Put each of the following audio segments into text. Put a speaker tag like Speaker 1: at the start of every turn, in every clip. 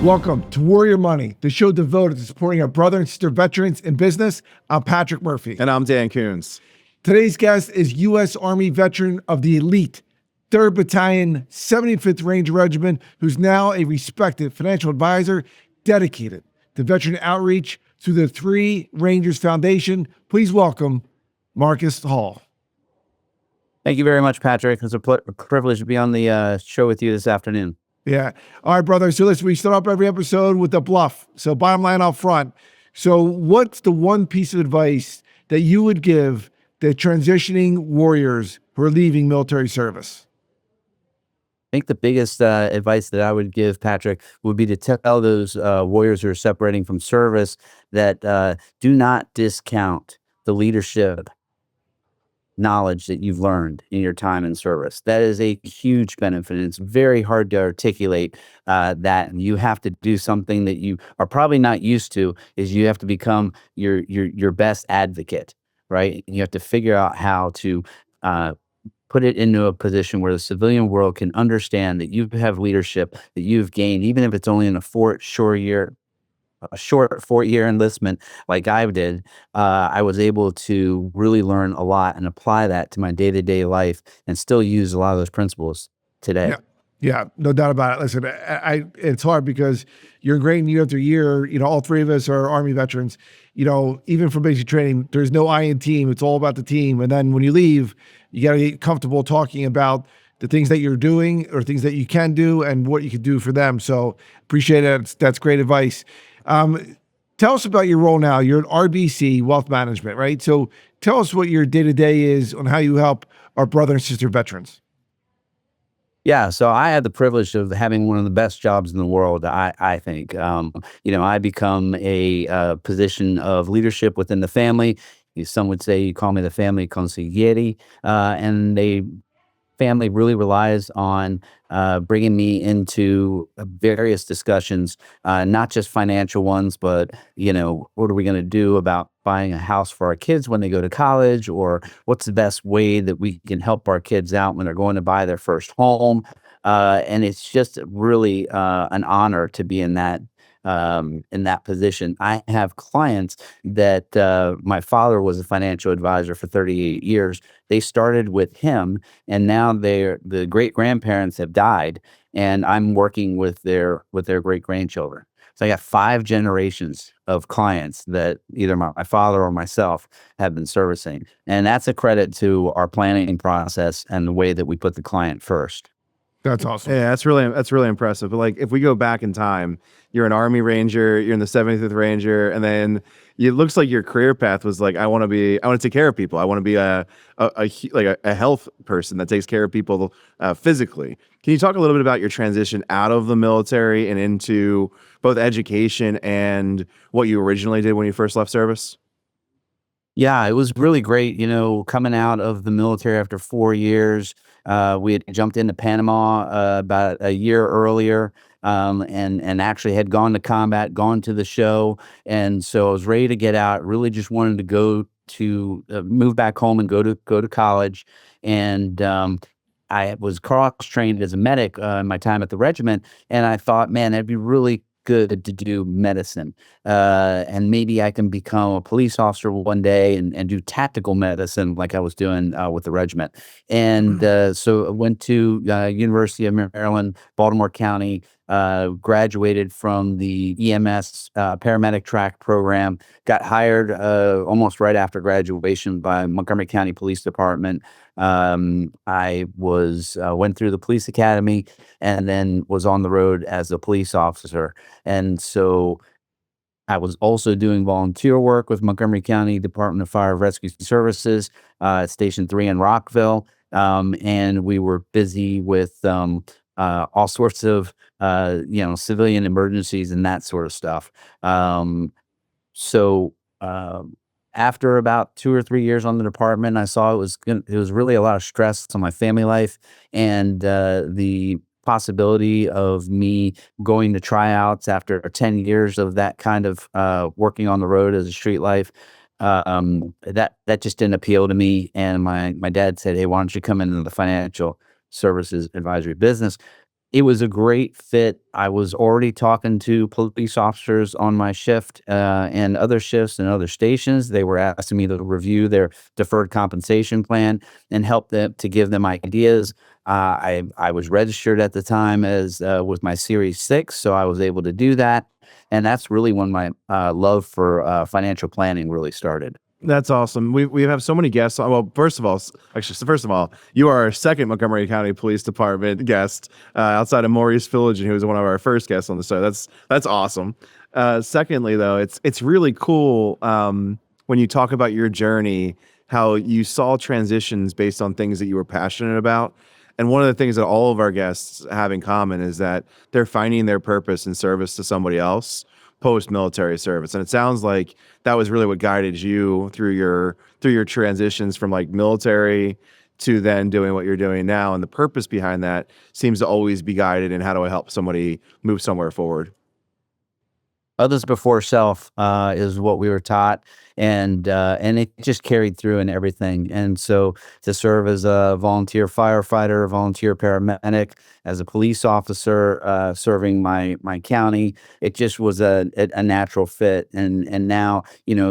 Speaker 1: Welcome to Warrior Money, the show devoted to supporting our brother and sister veterans in business. I'm Patrick Murphy.
Speaker 2: And I'm Dan Coons.
Speaker 1: Today's guest is U.S. Army veteran of the elite 3rd Battalion, 75th Ranger Regiment, who's now a respected financial advisor dedicated to veteran outreach through the Three Rangers Foundation. Please welcome Marcus Hall.
Speaker 3: Thank you very much, Patrick. It's a privilege to be on the show with you this afternoon.
Speaker 1: Yeah. All right, brother. So listen, we start off every episode with the bluff. So bottom line up front. So what's the one piece of advice that you would give the transitioning warriors who are leaving military service?
Speaker 3: I think the biggest advice that I would give, Patrick, would be to tell those warriors who are separating from service that do not discount the leadership knowledge that you've learned in your time in service. That is a huge benefit. It's very hard to articulate that. You have to do something that you are probably not used to, is you have to become your best advocate, right? You have to figure out how to put it into a position where the civilian world can understand that you have leadership that you've gained, even if it's only in a short 4-year enlistment like I did. I was able to really learn a lot and apply that to my day-to-day life and still use a lot of those principles today.
Speaker 1: Yeah, no doubt about it. Listen, it's hard because you're ingrained year after year. You know, all three of us are Army veterans. You know, even from basic training, there's no I in team. It's all about the team. And then when you leave, you got to get comfortable talking about the things that you're doing or things that you can do and what you can do for them. So appreciate it. That's great advice. Tell us about your role now. You're at RBC Wealth Management, right? So tell us what your day-to-day is on how you help our brother and sister veterans.
Speaker 3: Yeah, so I had the privilege of having one of the best jobs in the world, I think. I become a position of leadership within the family. Some would say you call me the family consigliere, and they family really relies on bringing me into various discussions, not just financial ones, but, what are we going to do about buying a house for our kids when they go to college, or what's the best way that we can help our kids out when they're going to buy their first home. And it's just really an honor to be in that position. I have clients that my father was a financial advisor for 38 years. They started with him, and now the great grandparents have died, and I'm working with their great grandchildren. So I got 5 generations of clients that either my father or myself have been servicing, and that's a credit to our planning process and the way that we put the client first.
Speaker 1: That's awesome.
Speaker 2: Yeah, that's really impressive. But like, if we go back in time, you're an Army Ranger, you're in the 75th Ranger, and then it looks like your career path was like, I want to take care of people. I want to be a health person that takes care of people physically. Can you talk a little bit about your transition out of the military and into both education and what you originally did when you first left service?
Speaker 3: Yeah, it was really great, coming out of the military after 4 years. We had jumped into Panama about a year earlier, and actually had gone to combat, gone to the show. And so I was ready to get out, really just wanted to go to move back home and go to college. And I was cross-trained as a medic in my time at the regiment, and I thought, man, that'd be really good to do medicine, and maybe I can become a police officer one day and do tactical medicine like I was doing with the regiment. And so I went to University of Maryland, Baltimore County, graduated from the EMS paramedic track program, got hired almost right after graduation by Montgomery County Police Department. I went through the police academy and then was on the road as a police officer. And so I was also doing volunteer work with Montgomery County Department of Fire and Rescue Services, Station 3 in Rockville. And we were busy with all sorts of, civilian emergencies and that sort of stuff. So after about 2 or 3 years on the department, I saw it was really a lot of stress on my family life, and the possibility of me going to tryouts after 10 years of that kind of working on the road as a street life, that just didn't appeal to me. And my dad said, "Hey, why don't you come into the financial services advisory business?" It was a great fit. I was already talking to police officers on my shift, and other shifts and other stations. They were asking me to review their deferred compensation plan and help them to give them ideas. I was registered at the time as with my Series 6, so I was able to do that, and that's really when my love for financial planning really started.
Speaker 2: That's awesome. We have so many guests. Well, first of all, first of all, you are our second Montgomery County Police Department guest outside of Maurice Philligen, who was one of our first guests on the show. That's awesome. Secondly, though, it's really cool when you talk about your journey, how you saw transitions based on things that you were passionate about. And one of the things that all of our guests have in common is that they're finding their purpose in service to somebody else post-military service. And it sounds like that was really what guided you through your transitions from like military to then doing what you're doing now. And the purpose behind that seems to always be guided in how do I help somebody move somewhere forward.
Speaker 3: Others before self is what we were taught, and it just carried through in everything. And so, to serve as a volunteer firefighter, volunteer paramedic, as a police officer, serving my county, it just was a natural fit. And now,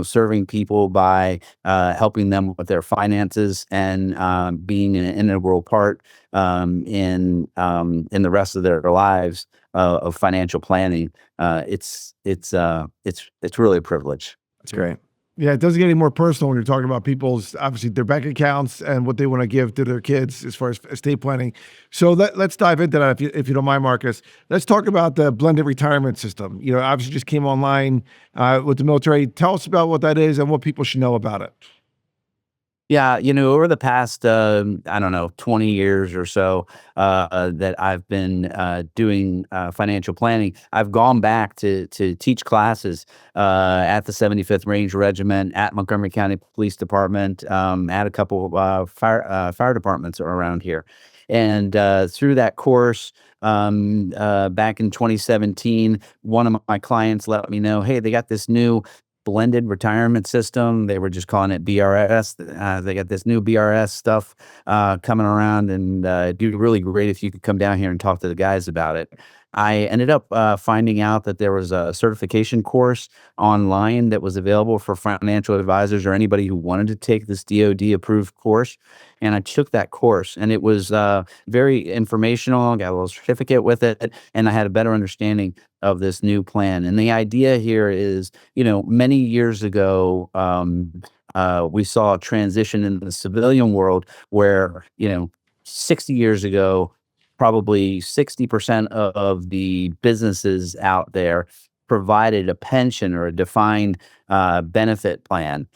Speaker 3: serving people by helping them with their finances and being an integral part in the rest of their lives of financial planning. It's really a privilege.
Speaker 2: That's great.
Speaker 1: Yeah, it doesn't get any more personal when you're talking about people's, obviously, their bank accounts and what they want to give to their kids as far as estate planning. So let's dive into that if you don't mind, Marcus. Let's talk about the blended retirement system. Obviously just came online with the military. Tell us about what that is and what people should know about it.
Speaker 3: Yeah, over the past, I don't know, 20 years or so, that I've been doing financial planning, I've gone back to teach classes at the 75th Range Regiment, at Montgomery County Police Department, at a couple of fire departments around here. And through that course, back in 2017, one of my clients let me know, hey, they got this new blended retirement system. They were just calling it BRS. They got this new BRS stuff coming around, and it'd be really great if you could come down here and talk to the guys about it. I ended up finding out that there was a certification course online that was available for financial advisors or anybody who wanted to take this DoD approved course. And I took that course, and it was very informational. I got a little certificate with it, and I had a better understanding of this new plan. And the idea here is, many years ago, we saw a transition in the civilian world where, 60 years ago, probably 60% of the businesses out there provided a pension or a defined benefit plan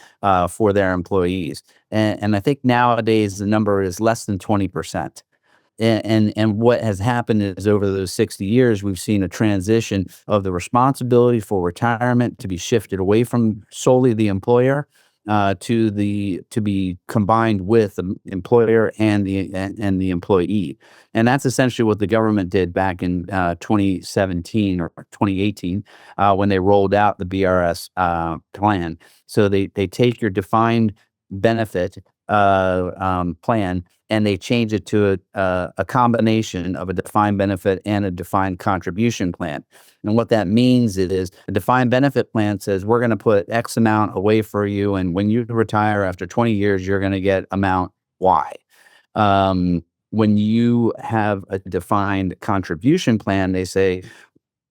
Speaker 3: for their employees. And I think nowadays the number is less than 20%. And what has happened is over those 60 years, we've seen a transition of the responsibility for retirement to be shifted away from solely the employer to be combined with the employer and the employee. And that's essentially what the government did back in 2017 or 2018 when they rolled out the BRS plan. So they take your defined benefit plan, and they change it to a combination of a defined benefit and a defined contribution plan. And what that means is a defined benefit plan says we're going to put X amount away for you, and when you retire after 20 years, you're going to get amount Y. When you have a defined contribution plan, they say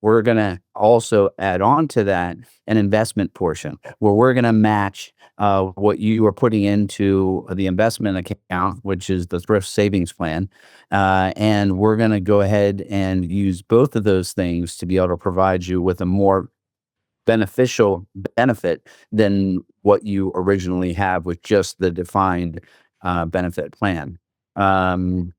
Speaker 3: we're going to also add on to that an investment portion where we're going to match what you are putting into the investment account, which is the thrift savings plan. And we're going to go ahead and use both of those things to be able to provide you with a more beneficial benefit than what you originally have with just the defined benefit plan. And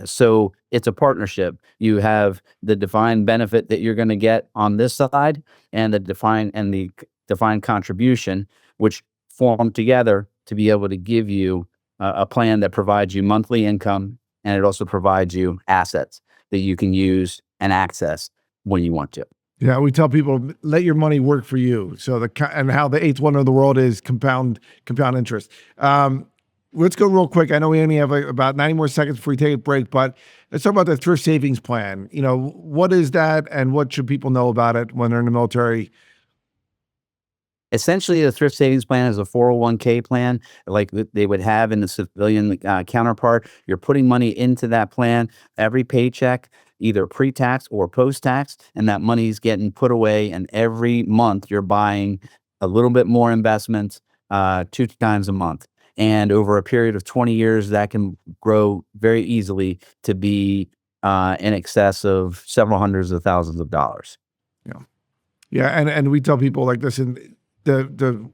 Speaker 3: so it's a partnership. You have the defined benefit that you're going to get on this side, and the defined contribution, which form together to be able to give you a plan that provides you monthly income, and it also provides you assets that you can use and access when you want to.
Speaker 1: Yeah, we tell people let your money work for you. So and how the eighth wonder of the world is compound interest. let's go real quick. I know we only have about 90 more seconds before we take a break, but let's talk about the thrift savings plan. What is that, and what should people know about it when they're in the military?
Speaker 3: Essentially, the thrift savings plan is a 401k plan like they would have in the civilian counterpart. You're putting money into that plan every paycheck, either pre-tax or post-tax, and that money is getting put away. And every month, you're buying a little bit more investments 2 times a month. And over a period of 20 years, that can grow very easily to be in excess of several hundreds of thousands of dollars.
Speaker 1: Yeah, and we tell people, like, listen, the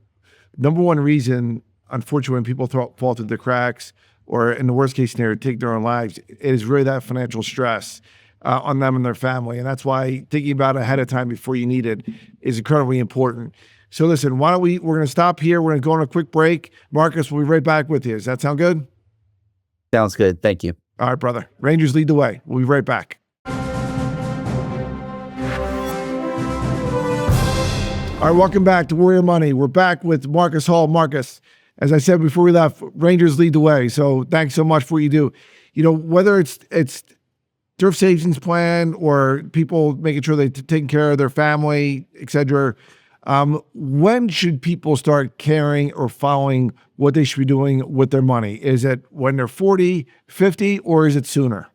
Speaker 1: number one reason, unfortunately, when people fall through the cracks, or in the worst case scenario, take their own lives, it is really that financial stress on them and their family. And that's why thinking about it ahead of time before you need it is incredibly important. So listen, we're going to stop here. We're going to go on a quick break. Marcus, we'll be right back with you. Does that sound good?
Speaker 3: Sounds good. Thank you.
Speaker 1: All right, brother. Rangers lead the way. We'll be right back. All right, welcome back to Warrior Money. We're back with Marcus Hall. Marcus, as I said before we left, Rangers lead the way. So thanks so much for what you do. Whether it's thrift savings plan or people making sure they're taking care of their family, et cetera, when should people start caring or following what they should be doing with their money? Is it when they're 40, 50, or is it sooner?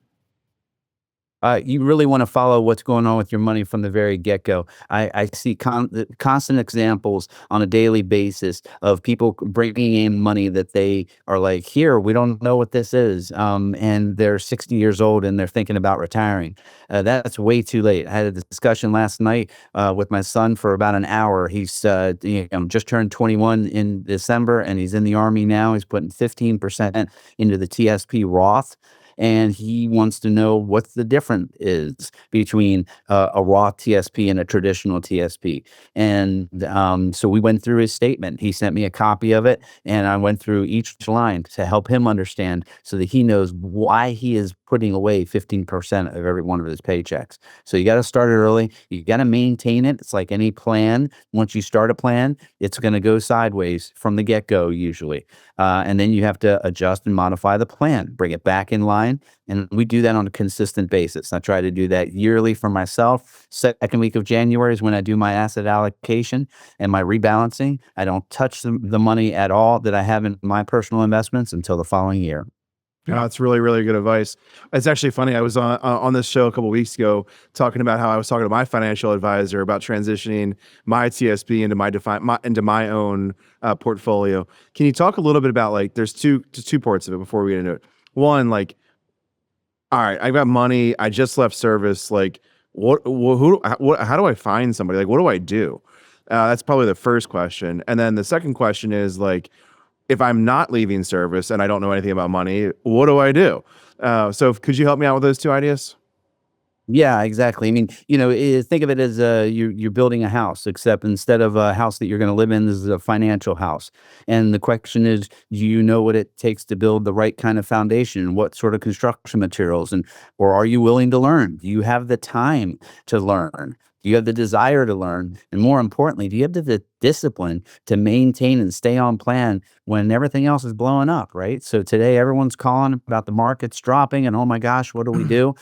Speaker 3: You really want to follow what's going on with your money from the very get-go. I see constant examples on a daily basis of people bringing in money that they are like, here, we don't know what this is. And they're 60 years old and they're thinking about retiring. That's way too late. I had a discussion last night with my son for about an hour. He's just turned 21 in December, and he's in the Army now. He's putting 15% into the TSP Roth. And he wants to know what the difference is between a Roth TSP and a traditional TSP. And so we went through his statement. He sent me a copy of it, and I went through each line to help him understand so that he knows why he is putting away 15% of every one of his paychecks. So you got to start it early. You got to maintain it. It's like any plan. Once you start a plan, it's going to go sideways from the get-go usually. And then you have to adjust and modify the plan, bring it back in line. And we do that on a consistent basis. I try to do that yearly for myself. Second week of January is when I do my asset allocation and my rebalancing. I don't touch the money at all that I have in my personal investments until the following year.
Speaker 2: Yeah, that's really, really good advice. It's actually funny. I was on this show a couple weeks ago talking about how I was talking to my financial advisor about transitioning my TSP into my own portfolio. Can you talk a little bit about, like, there's two parts of it before we get into it. One, like, all right, I've got money. I just left service. Like, how do I find somebody? Like, what do I do? That's probably the first question. And then the second question is, like, if I'm not leaving service and I don't know anything about money, what do I do? So could you help me out with those two ideas?
Speaker 3: Yeah, exactly. I mean, think of it as you're building a house, except instead of a house that you're going to live in, this is a financial house. And the question is, do you know what it takes to build the right kind of foundation? What sort of construction materials, or are you willing to learn? Do you have the time to learn? Do you have the desire to learn? And more importantly, do you have the discipline to maintain and stay on plan when everything else is blowing up, right? So today, everyone's calling about the markets dropping and, oh my gosh, what do we do?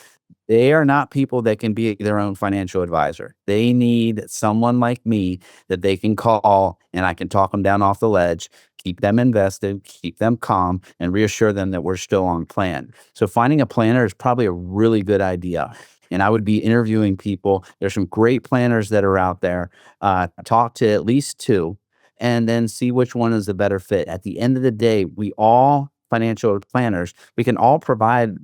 Speaker 3: They are not people that can be their own financial advisor. They need someone like me that they can call and I can talk them down off the ledge, keep them invested, keep them calm, and reassure them that we're still on plan. So finding a planner is probably a really good idea. And I would be interviewing people. There's some great planners that are out there. Talk to at least two and then see which one is the better fit. At the end of the day, we all financial planners, we can all provide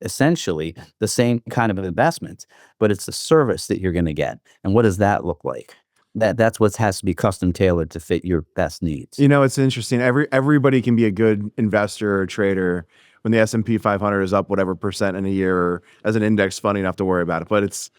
Speaker 3: essentially the same kind of investment, but it's the service that you're going to get. And what does that look like? That's what has to be custom tailored to fit your best needs.
Speaker 2: It's interesting. Everybody can be a good investor or trader when the S&P 500 is up whatever percent in a year, or as an index fund, you don't have to worry about it. But it's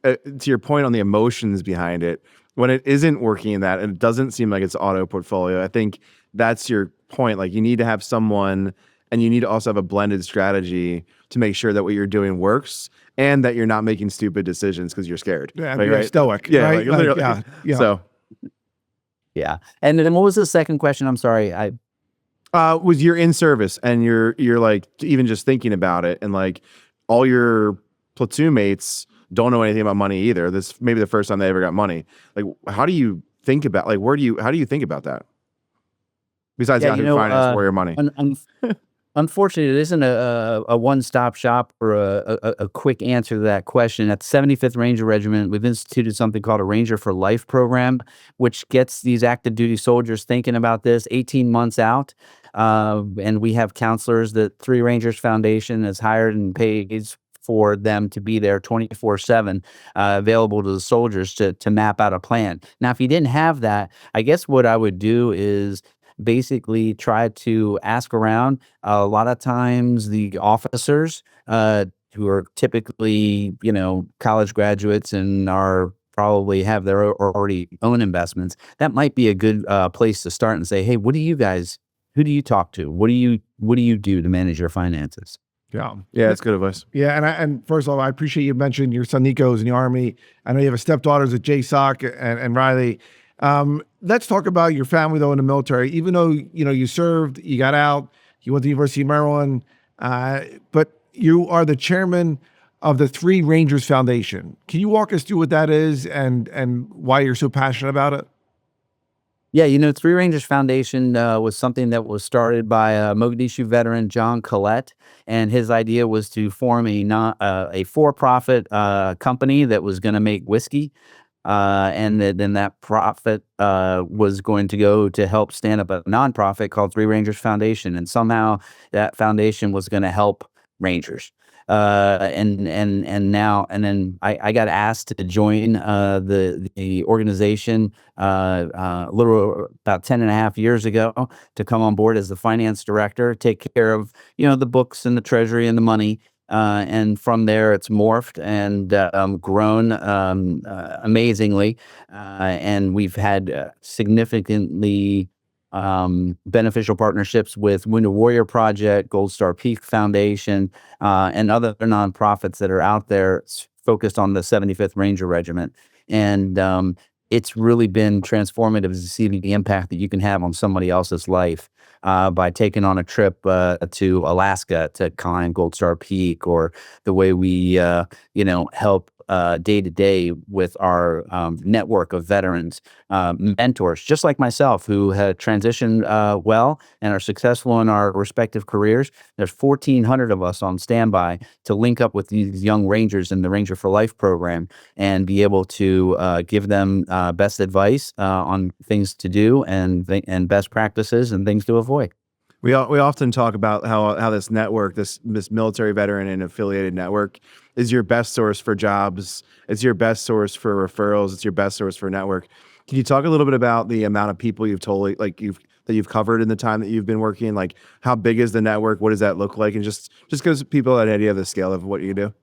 Speaker 2: to your point on the emotions behind it. When it isn't working in that, and it doesn't seem like it's auto portfolio, I think that's your point. Like, you need to have someone, and you need to also have a blended strategy to make sure that what you're doing works and that you're not making stupid decisions because you're scared.
Speaker 1: Yeah,
Speaker 2: like,
Speaker 1: right? Stoic.
Speaker 2: Yeah,
Speaker 1: right?
Speaker 2: like, literally.
Speaker 1: Yeah.
Speaker 2: So,
Speaker 3: Yeah. And then what was the second question? I'm sorry.
Speaker 2: Was you're in service and you're like even just thinking about it, and like all your platoon mates don't know anything about money either. This may be the first time they ever got money. Like, how do you think about like how do you think about that? Besides
Speaker 3: Yeah,
Speaker 2: Yahoo Finance, Warrior Money.
Speaker 3: un un unfortunately, it isn't a one-stop shop or a quick answer to that question. At the 75th Ranger Regiment, we've instituted something called a Ranger for Life program, which gets these active duty soldiers thinking about this 18 months out. And we have counselors that Three Rangers Foundation has hired and pays for them to be there 24/7, available to the soldiers to map out a plan. Now, if you didn't have that, I guess what I would do is basically try to ask around. A lot of times, the officers, who are typically, college graduates and are probably have their already own investments, that might be a good place to start and say, "Hey, who do you talk to? What do you do to manage your finances?"
Speaker 1: Yeah.
Speaker 2: Yeah, it's good advice.
Speaker 1: Yeah, and first of all, I appreciate you mentioning your son Nico's in the Army. I know you have a stepdaughters at JSOC and Riley. Let's talk about your family though in the military. Even though you served, you got out, you went to the University of Maryland, but you are the chairman of the Three Rangers Foundation. Can you walk us through what that is and why you're so passionate about it?
Speaker 3: Yeah, Three Rangers Foundation was something that was started by Mogadishu veteran John Collette, and his idea was to form a for-profit company that was going to make whiskey, and then that profit was going to go to help stand up a nonprofit called Three Rangers Foundation, and somehow that foundation was going to help Rangers. And then I got asked to join the organization a little about 10 and a half years ago to come on board as the finance director, take care of the books and the treasury and the money. And from there, it's morphed and grown amazingly. And we've had significantly beneficial partnerships with Wounded Warrior Project, Gold Star Peak Foundation, and other nonprofits that are out there focused on the 75th Ranger Regiment. And it's really been transformative to see the impact that you can have on somebody else's life by taking on a trip to Alaska to climb Gold Star Peak, or the way we, help day to day with our network of veterans, mentors, just like myself, who had transitioned well and are successful in our respective careers. There's 1,400 of us on standby to link up with these young Rangers in the Ranger for Life program and be able to give them best advice on things to do and best practices and things to avoid.
Speaker 2: We often talk about how this network, this military veteran and affiliated network, is your best source for jobs. It's your best source for referrals. It's your best source for network. Can you talk a little bit about the amount of people you've covered in the time that you've been working? Like, how big is the network? What does that look like? And just gives people an idea of the scale of what you do.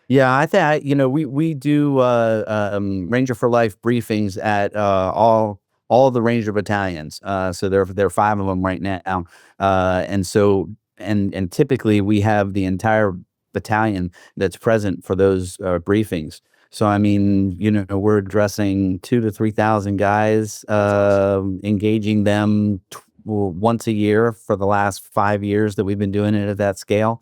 Speaker 3: Yeah, I think we do Ranger for Life briefings at all the Ranger battalions. So there are five of them right now, and typically we have the entire battalion that's present for those briefings. So I mean, we're addressing 2 to 3,000 guys, engaging them once a year for the last 5 years that we've been doing it at that scale.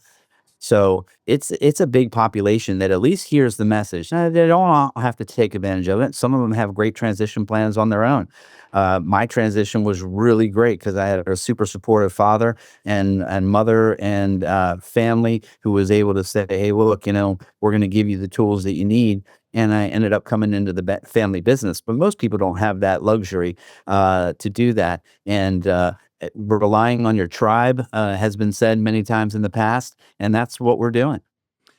Speaker 3: So it's a big population that at least hears the message. They don't all have to take advantage of it. Some of them have great transition plans on their own. My transition was really great because I had a super supportive father and mother and family who was able to say, "Hey, well, look, we're going to give you the tools that you need." And I ended up coming into the family business, but most people don't have that luxury to do that. And relying on your tribe has been said many times in the past, and that's what we're doing.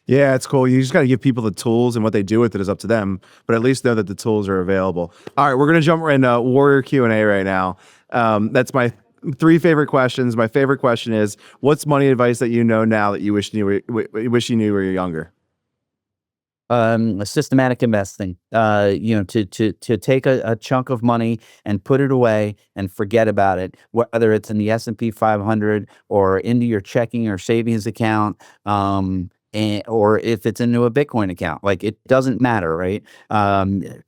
Speaker 2: Yeah, it's cool. You just got to give people the tools, and what they do with it is up to them. But at least know that the tools are available. All right, we're gonna jump right into Warrior Q&A right now. That's my three favorite questions. My favorite question is, what's money advice that you know now that you wish you knew when you were younger?
Speaker 3: Systematic investing. To take a chunk of money and put it away and forget about it, whether it's in the S&P 500 or into your checking or savings account, or if it's into a Bitcoin account. Like, it doesn't matter, right?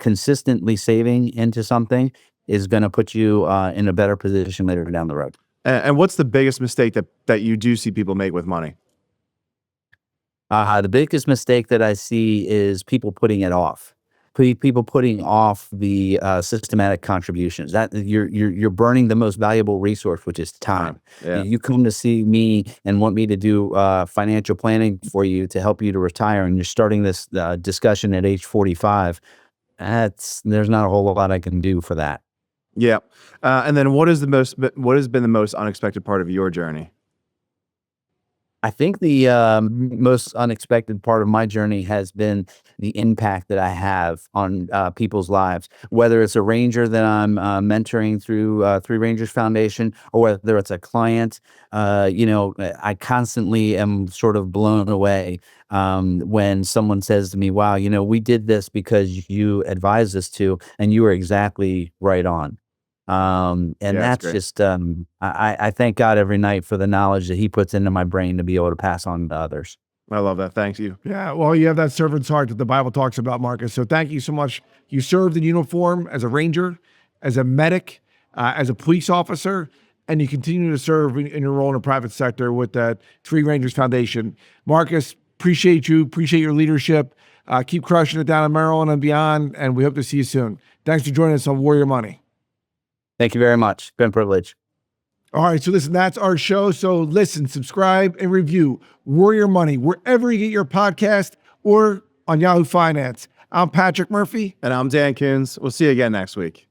Speaker 3: Consistently saving into something is going to put you in a better position later down the road.
Speaker 2: And what's the biggest mistake that you do see people make with money?
Speaker 3: The biggest mistake that I see is people putting it off. People putting off the systematic contributions. That you're burning the most valuable resource, which is time.
Speaker 2: Yeah.
Speaker 3: You come to see me and want me to do financial planning for you to help you to retire, and you're starting this discussion at age 45. There's not a whole lot I can do for that.
Speaker 2: Yeah. And then what has been the most unexpected part of your journey?
Speaker 3: I think the most unexpected part of my journey has been the impact that I have on people's lives, whether it's a ranger that I'm mentoring through Three Rangers Foundation, or whether it's a client. I constantly am sort of blown away when someone says to me, "Wow, we did this because you advised us to, and you were exactly right on." And
Speaker 2: Yeah, that's
Speaker 3: that's
Speaker 2: great.
Speaker 3: just, I thank God every night for the knowledge that he puts into my brain to be able to pass on to others.
Speaker 2: I love that. Thank you.
Speaker 1: Yeah, well, you have that servant's heart that the Bible talks about, Marcus. So thank you so much. You served in uniform as a ranger, as a medic, as a police officer, and you continue to serve in your role in the private sector with the Three Rangers Foundation. Marcus, appreciate you, appreciate your leadership. Keep crushing it down in Maryland and beyond, and we hope to see you soon. Thanks for joining us on Warrior Money.
Speaker 3: Thank you very much. Been a privilege.
Speaker 1: All right, so listen, that's our show. So listen, subscribe, and review Warrior Money wherever you get your podcast or on Yahoo Finance. I'm Patrick Murphy.
Speaker 2: And I'm Dan Coons. We'll see you again next week.